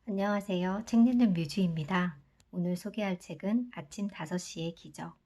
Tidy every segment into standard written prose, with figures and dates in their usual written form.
안녕하세요. 책 읽는 뮤즈입니다. 오늘 소개할 책은 아침 5시의 기적.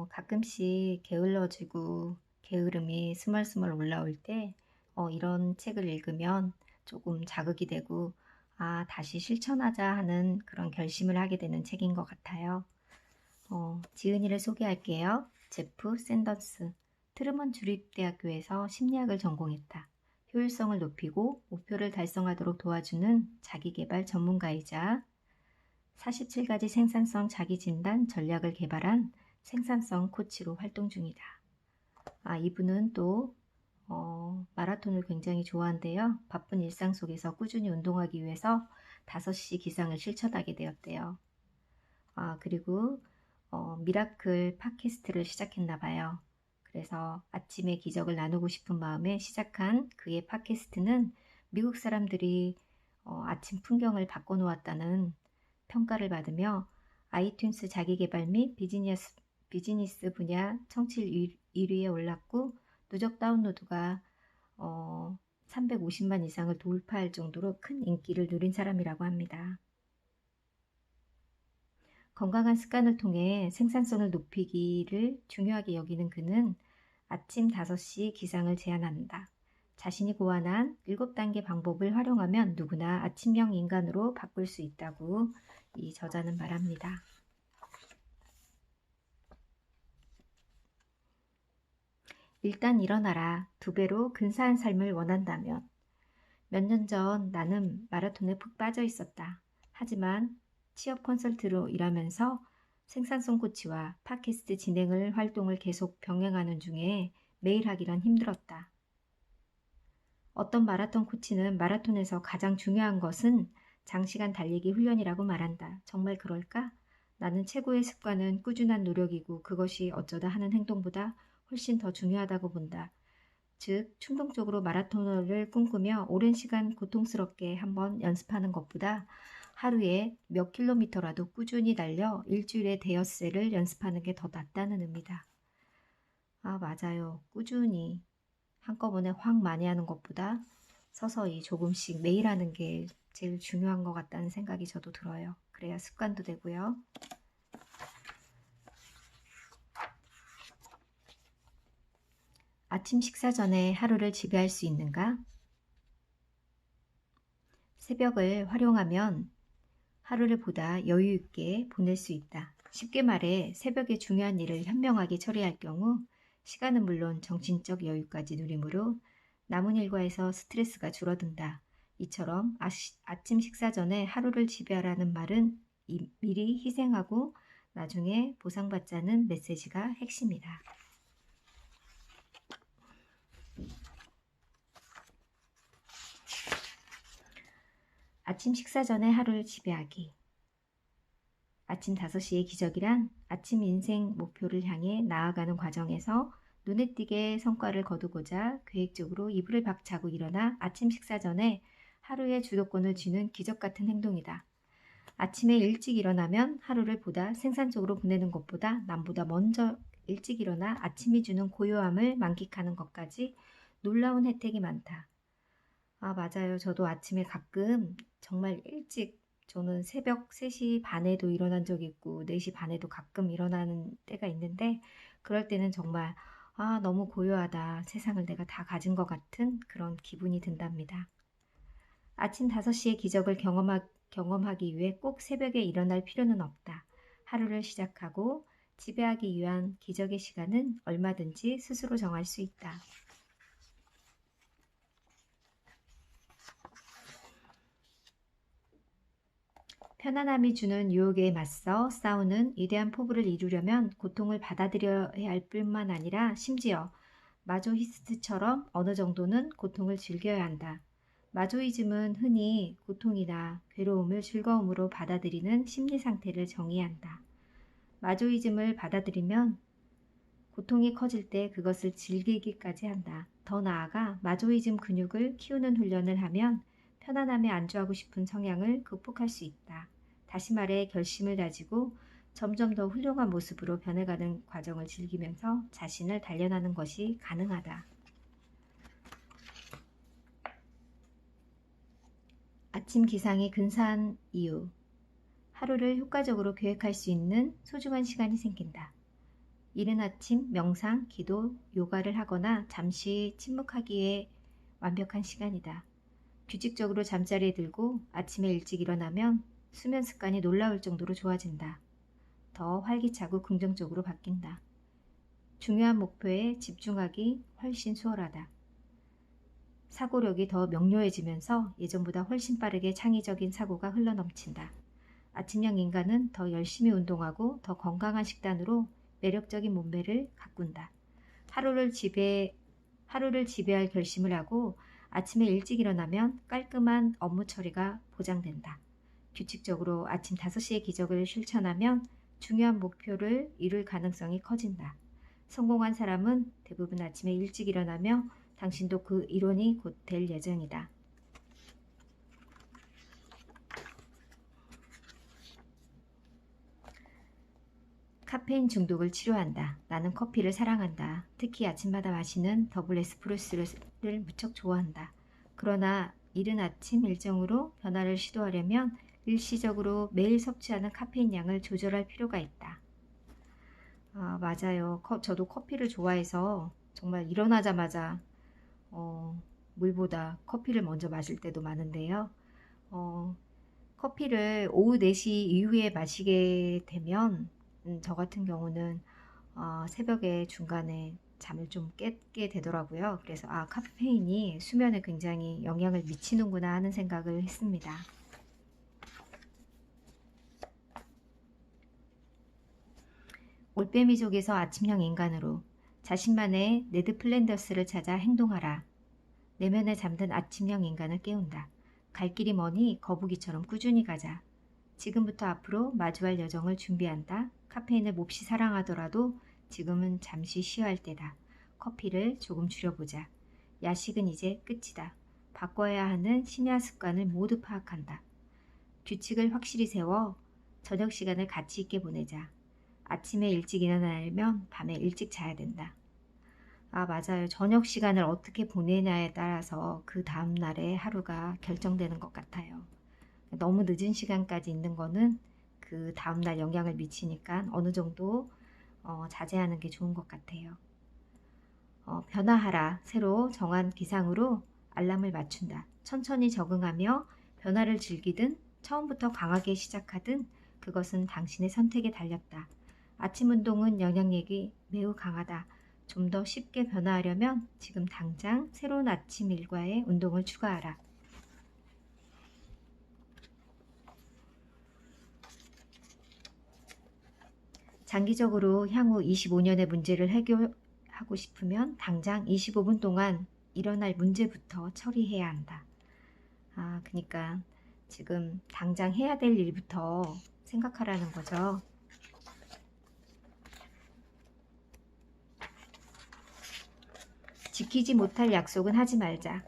가끔씩 게을러지고 게으름이 스멀스멀 올라올 때 이런 책을 읽으면 조금 자극이 되고 다시 실천하자 하는 그런 결심을 하게 되는 책인 것 같아요. 지은이를 소개할게요. 제프 샌더스. 트루먼 주립대학교에서 심리학을 전공했다. 효율성을 높이고 목표를 달성하도록 도와주는 자기계발 전문가이자 47가지 생산성 자기진단 전략을 개발한 생산성 코치로 활동 중이다. 이분은 또 마라톤을 굉장히 좋아한대요. 바쁜 일상 속에서 꾸준히 운동하기 위해서 5시 기상을 실천하게 되었대요. 그리고 미라클 팟캐스트를 시작했나 봐요. 그래서 아침의 기적을 나누고 싶은 마음에 시작한 그의 팟캐스트는 미국 사람들이 아침 풍경을 바꿔놓았다는 평가를 받으며 아이튠스 자기계발 및 비즈니스 분야 청취율 1위에 올랐고 누적 다운로드가 350만 이상을 돌파할 정도로 큰 인기를 누린 사람이라고 합니다. 건강한 습관을 통해 생산성을 높이기를 중요하게 여기는 그는 아침 5시 기상을 제안한다. 자신이 고안한 7단계 방법을 활용하면 누구나 아침형 인간으로 바꿀 수 있다고 이 저자는 말합니다. 일단 일어나라. 2배로 근사한 삶을 원한다면. 몇 년 전 나는 마라톤에 푹 빠져 있었다. 하지만 취업 컨설트로 일하면서 생산성 코치와 팟캐스트 진행을 활동을 계속 병행하는 중에 매일 하기란 힘들었다. 어떤 마라톤 코치는 마라톤에서 가장 중요한 것은 장시간 달리기 훈련이라고 말한다. 정말 그럴까? 나는 최고의 습관은 꾸준한 노력이고 그것이 어쩌다 하는 행동보다 훨씬 더 중요하다고 본다. 즉, 충동적으로 마라토너를 꿈꾸며 오랜 시간 고통스럽게 한번 연습하는 것보다 하루에 몇 킬로미터라도 꾸준히 달려 일주일에 대여세를 연습하는 게 더 낫다는 의미다. 맞아요. 꾸준히 한꺼번에 확 많이 하는 것보다 서서히 조금씩 매일 하는 게 제일 중요한 것 같다는 생각이 저도 들어요. 그래야 습관도 되고요. 아침 식사 전에 하루를 지배할 수 있는가? 새벽을 활용하면 하루를 보다 여유 있게 보낼 수 있다. 쉽게 말해 새벽에 중요한 일을 현명하게 처리할 경우 시간은 물론 정신적 여유까지 누리므로 남은 일과에서 스트레스가 줄어든다. 이처럼 아침 식사 전에 하루를 지배하라는 말은 미리 희생하고 나중에 보상받자는 메시지가 핵심이다. 아침 식사 전에 하루를 지배하기. 아침 5시의 기적이란 아침 인생 목표를 향해 나아가는 과정에서 눈에 띄게 성과를 거두고자 계획적으로 이불을 박차고 일어나 아침 식사 전에 하루의 주도권을 쥐는 기적 같은 행동이다. 아침에 일찍 일어나면 하루를 보다 생산적으로 보내는 것보다 남보다 먼저 일찍 일어나 아침이 주는 고요함을 만끽하는 것까지 놀라운 혜택이 많다. 맞아요. 저도 아침에 가끔 정말 일찍 저는 새벽 3시 반에도 일어난 적이 있고 4시 반에도 가끔 일어나는 때가 있는데 그럴 때는 정말 너무 고요하다. 세상을 내가 다 가진 것 같은 그런 기분이 든답니다. 아침 5시의 기적을 경험하기 위해 꼭 새벽에 일어날 필요는 없다. 하루를 시작하고 지배하기 위한 기적의 시간은 얼마든지 스스로 정할 수 있다. 편안함이 주는 유혹에 맞서 싸우는 위대한 포부를 이루려면 고통을 받아들여야 할 뿐만 아니라 심지어 마조히스트처럼 어느 정도는 고통을 즐겨야 한다. 마조이즘은 흔히 고통이나 괴로움을 즐거움으로 받아들이는 심리 상태를 정의한다. 마조이즘을 받아들이면 고통이 커질 때 그것을 즐기기까지 한다. 더 나아가 마조이즘 근육을 키우는 훈련을 하면 편안함에 안주하고 싶은 성향을 극복할 수 있다. 다시 말해 결심을 다지고 점점 더 훌륭한 모습으로 변해가는 과정을 즐기면서 자신을 단련하는 것이 아침 기상이 근사한 이유. 하루를 효과적으로 계획할 수 있는 소중한 시간이 생긴다. 이른 아침 명상, 기도, 요가를 하거나 잠시 침묵하기에 완벽한 시간이다. 규칙적으로 잠자리에 들고 아침에 일찍 일어나면 수면 습관이 놀라울 정도로 좋아진다. 더 활기차고 긍정적으로 바뀐다. 중요한 목표에 집중하기 훨씬 수월하다. 사고력이 더 명료해지면서 예전보다 훨씬 빠르게 창의적인 사고가 흘러넘친다. 아침형 인간은 더 열심히 운동하고 더 건강한 식단으로 매력적인 몸매를 가꾼다. 하루를 지배할 결심을 하고 아침에 일찍 일어나면 깔끔한 업무 처리가 보장된다. 규칙적으로 아침 5시의 기적을 실천하면 중요한 목표를 이룰 가능성이 커진다. 성공한 사람은 대부분 아침에 일찍 일어나며 당신도 그 일원이 곧 될 예정이다. 카페인 중독을 치료한다. 나는 커피를 사랑한다. 특히 아침마다 마시는 더블 에스프레소를 무척 좋아한다. 그러나 이른 아침 일정으로 변화를 시도하려면 일시적으로 매일 섭취하는 카페인 양을 조절할 필요가 있다. 맞아요. 저도 커피를 좋아해서 정말 일어나자마자 물보다 커피를 먼저 마실 때도 많은데요. 어, 커피를 오후 4시 이후에 마시게 되면 저 같은 경우는 새벽에 중간에 잠을 좀 깨게 되더라고요. 그래서 카페인이 수면에 굉장히 영향을 미치는구나 하는 생각을 했습니다. 올빼미족에서 아침형 인간으로 자신만의 네드 플랜더스를 찾아 행동하라. 내면에 잠든 아침형 인간을 깨운다. 갈 길이 머니 거북이처럼 꾸준히 가자. 지금부터 앞으로 마주할 여정을 준비한다. 카페인을 몹시 사랑하더라도 지금은 잠시 쉬어야 할 때다. 커피를 조금 줄여보자. 야식은 이제 끝이다. 바꿔야 하는 심야 습관을 모두 파악한다. 규칙을 확실히 세워 저녁 시간을 가치 있게 보내자. 아침에 일찍 일어나려면 밤에 일찍 자야 된다. 맞아요. 저녁 시간을 어떻게 보내냐에 따라서 그 다음 날의 하루가 결정되는 것 같아요. 너무 늦은 시간까지 있는 거는 그 다음날 영향을 미치니까 어느 정도 자제하는 게 좋은 것 같아요. 변화하라. 새로 정한 기상으로 알람을 맞춘다. 천천히 적응하며 변화를 즐기든 처음부터 강하게 시작하든 그것은 당신의 선택에 달렸다. 아침 운동은 영향력이 매우 강하다. 좀 더 쉽게 변화하려면 지금 당장 새로운 아침 일과에 운동을 추가하라. 장기적으로 향후 25년의 문제를 해결하고 싶으면 당장 25분 동안 일어날 문제부터 처리해야 한다. 그러니까 지금 당장 해야 될 일부터 생각하라는 거죠. 지키지 못할 약속은 하지 말자.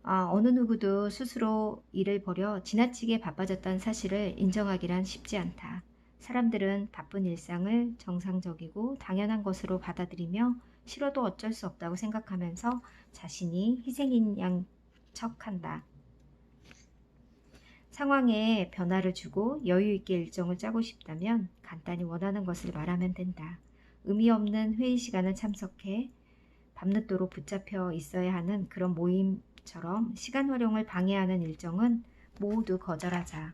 어느 누구도 스스로 일을 벌여 지나치게 바빠졌다는 사실을 인정하기란 쉽지 않다. 사람들은 바쁜 일상을 정상적이고 당연한 것으로 받아들이며 싫어도 어쩔 수 없다고 생각하면서 자신이 희생인 양 척한다. 상황에 변화를 주고 여유 있게 일정을 짜고 싶다면 간단히 원하는 것을 말하면 된다. 의미 없는 회의 시간을 참석해 밤늦도록 붙잡혀 있어야 하는 그런 모임처럼 시간 활용을 방해하는 일정은 모두 거절하자.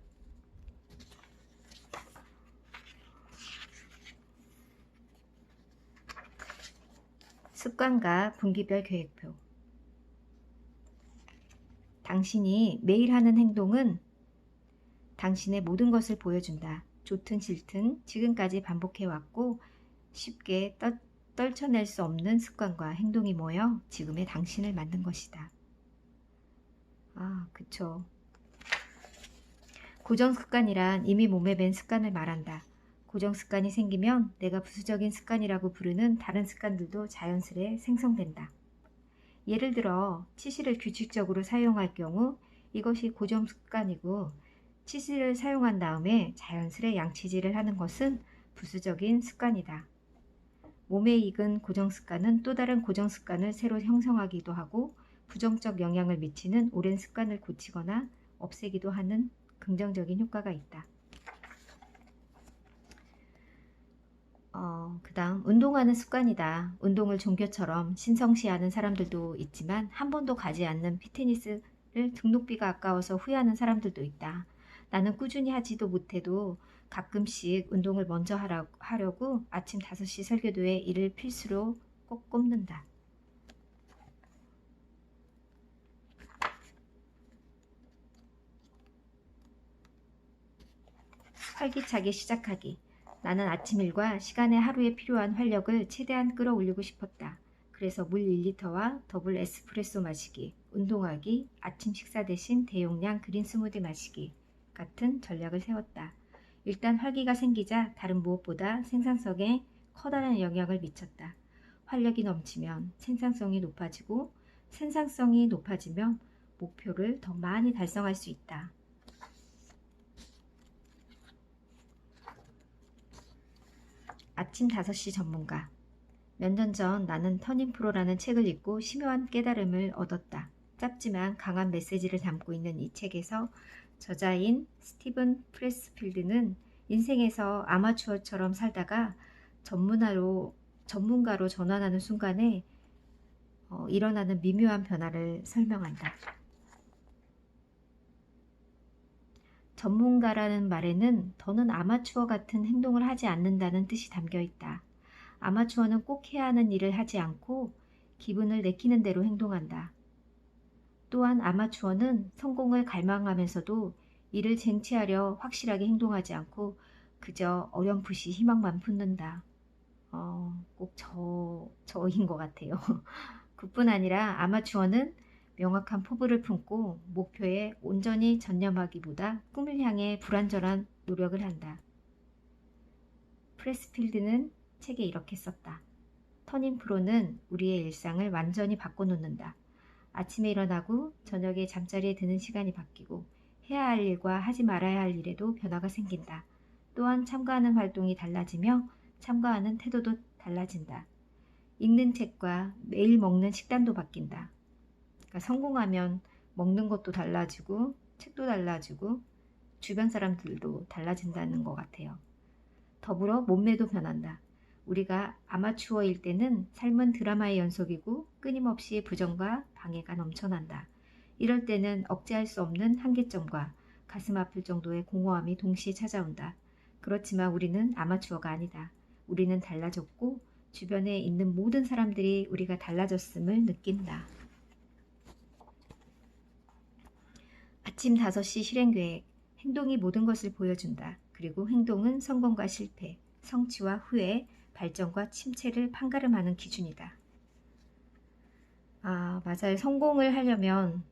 습관과 분기별 계획표. 당신이 매일 하는 행동은 당신의 모든 것을 보여준다. 좋든 싫든 지금까지 반복해왔고 쉽게 떨쳐낼 수 없는 습관과 행동이 모여 지금의 당신을 만든 것이다. 그쵸. 고정 습관이란 이미 몸에 밴 습관을 말한다. 고정 습관이 생기면 내가 부수적인 습관이라고 부르는 다른 습관들도 자연스레 생성된다. 예를 들어 치실을 규칙적으로 사용할 경우 이것이 고정 습관이고 치실을 사용한 다음에 자연스레 양치질을 하는 것은 부수적인 습관이다. 몸에 익은 고정 습관은 또 다른 고정 습관을 새로 형성하기도 하고 부정적 영향을 미치는 오랜 습관을 고치거나 없애기도 하는 긍정적인 효과가 있다. 그 다음 운동하는 습관이다. 운동을 종교처럼 신성시하는 사람들도 있지만 한 번도 가지 않는 피트니스를 등록비가 아까워서 후회하는 사람들도 있다. 나는 꾸준히 하지도 못해도 가끔씩 운동을 먼저 하려고 아침 5시 설교도에 이를 필수로 꼭 꼽는다. 활기차게 시작하기. 나는 아침 일과 시간에 하루에 필요한 활력을 최대한 끌어올리고 싶었다. 그래서 물 1리터와 더블 에스프레소 마시기, 운동하기, 아침 식사 대신 대용량 그린 스무디 마시기 같은 전략을 세웠다. 일단 활기가 생기자 다른 무엇보다 생산성에 커다란 영향을 미쳤다. 활력이 넘치면 생산성이 높아지고 생산성이 높아지면 목표를 더 많이 달성할 수 있다. 아침 5시 전문가. 몇 년 전 나는 터닝 프로라는 책을 읽고 심오한 깨달음을 얻었다. 짧지만 강한 메시지를 담고 있는 이 책에서 저자인 스티븐 프레스필드는 인생에서 아마추어처럼 살다가 전문가로 전환하는 순간에 일어나는 미묘한 변화를 설명한다. 전문가라는 말에는 더는 아마추어 같은 행동을 하지 않는다는 뜻이 담겨 있다. 아마추어는 꼭 해야 하는 일을 하지 않고 기분을 내키는 대로 행동한다. 또한 아마추어는 성공을 갈망하면서도 이를 쟁취하려 확실하게 행동하지 않고 그저 어렴풋이 희망만 품는다. 꼭 저인 것 같아요. 그뿐 아니라 아마추어는 명확한 포부를 품고 목표에 온전히 전념하기보다 꿈을 향해 불완전한 노력을 한다. 프레스필드는 책에 이렇게 썼다. 터닝 프로는 우리의 일상을 완전히 바꿔놓는다. 아침에 일어나고 저녁에 잠자리에 드는 시간이 바뀌고 해야 할 일과 하지 말아야 할 일에도 변화가 생긴다. 또한 참가하는 활동이 달라지며 참가하는 태도도 달라진다. 읽는 책과 매일 먹는 식단도 바뀐다. 그러니까 성공하면 먹는 것도 달라지고 책도 달라지고 주변 사람들도 달라진다는 것 같아요. 더불어 몸매도 변한다. 우리가 아마추어일 때는 삶은 드라마의 연속이고 끊임없이 부정과 방해가 넘쳐난다. 이럴 때는 억제할 수 없는 한계점과 가슴 아플 정도의 공허함이 동시에 찾아온다. 그렇지만 우리는 아마추어가 아니다. 우리는 달라졌고 주변에 있는 모든 사람들이 우리가 달라졌음을 느낀다. 아침 5시 실행계획. 행동이 모든 것을 보여준다. 그리고 행동은 성공과 실패, 성취와 후회, 발전과 침체를 판가름하는 기준이다. 맞아요. 성공을 하려면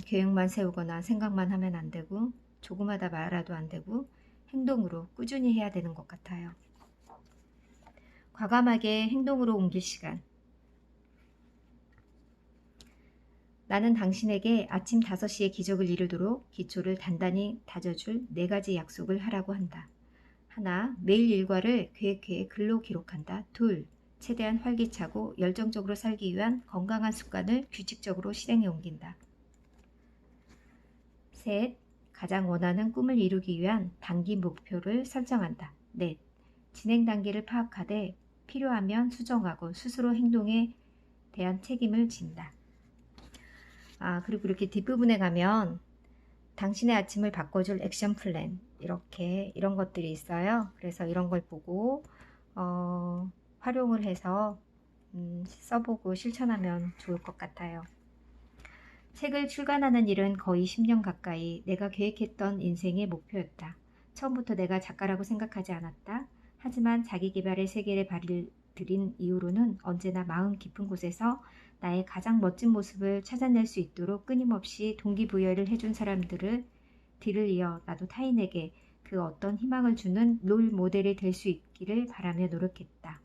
계획만 세우거나 생각만 하면 안 되고 조그마다 말아도 안 되고 행동으로 꾸준히 해야 되는 것 같아요. 과감하게 행동으로 옮길 시간. 나는 당신에게 아침 5시에 기적을 이루도록 기초를 단단히 다져줄 4가지 약속을 하라고 한다. 하나, 매일 일과를 계획해 글로 기록한다. 둘, 최대한 활기차고 열정적으로 살기 위한 건강한 습관을 규칙적으로 실행해 옮긴다. 셋, 가장 원하는 꿈을 이루기 위한 단기 목표를 설정한다. 넷, 진행 단계를 파악하되 필요하면 수정하고 스스로 행동에 대한 책임을 진다. 그리고 이렇게 뒷부분에 가면 당신의 아침을 바꿔줄 액션 플랜 이런 것들이 있어요. 그래서 이런 걸 보고 활용을 해서 써보고 실천하면 좋을 것 같아요. 책을 출간하는 일은 거의 10년 가까이 내가 계획했던 인생의 목표였다. 처음부터 내가 작가라고 생각하지 않았다. 하지만 자기계발의 세계에 발을 들인 이후로는 언제나 마음 깊은 곳에서 나의 가장 멋진 모습을 찾아낼 수 있도록 끊임없이 동기부여를 해준 사람들을 뒤를 이어 나도 타인에게 그 어떤 희망을 주는 롤 모델이 될 수 있기를 바라며 노력했다.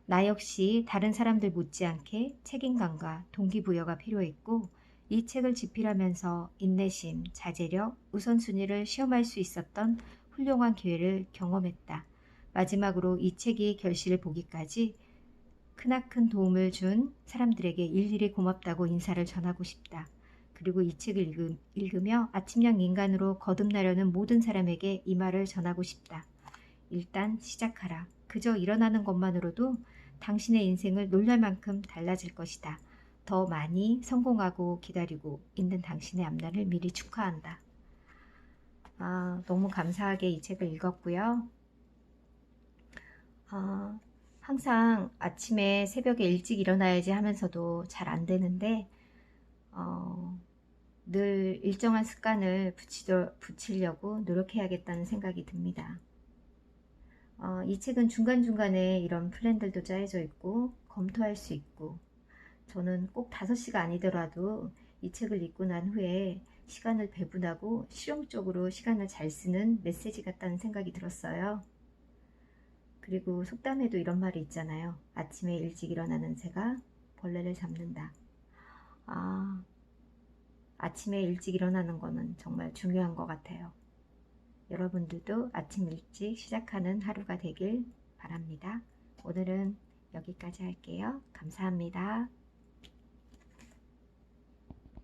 나 역시 다른 사람들 못지않게 책임감과 동기부여가 필요했고 이 책을 집필하면서 인내심, 자제력, 우선순위를 시험할 수 있었던 훌륭한 기회를 경험했다. 마지막으로 이 책이 결실을 보기까지 크나큰 도움을 준 사람들에게 일일이 고맙다고 인사를 전하고 싶다. 그리고 이 책을 읽으며 아침형 인간으로 거듭나려는 모든 사람에게 이 말을 전하고 싶다. 일단 시작하라. 그저 일어나는 것만으로도 당신의 인생을 놀랄 만큼 달라질 것이다. 더 많이 성공하고 기다리고 있는 당신의 앞날을 미리 축하한다. 너무 감사하게 이 책을 읽었고요. 항상 아침에 새벽에 일찍 일어나야지 하면서도 잘 안 되는데 늘 일정한 습관을 붙이려고 노력해야겠다는 생각이 듭니다. 이 책은 중간중간에 이런 플랜들도 짜여져 있고 검토할 수 있고 저는 꼭 5시가 아니더라도 이 책을 읽고 난 후에 시간을 배분하고 실용적으로 시간을 잘 쓰는 메시지 같다는 생각이 들었어요. 그리고 속담에도 이런 말이 있잖아요. 아침에 일찍 일어나는 새가 벌레를 잡는다. 아침에 일찍 일어나는 거는 정말 중요한 것 같아요. 여러분들도 아침 일찍 시작하는 하루가 되길 바랍니다. 오늘은 여기까지 할게요. 감사합니다.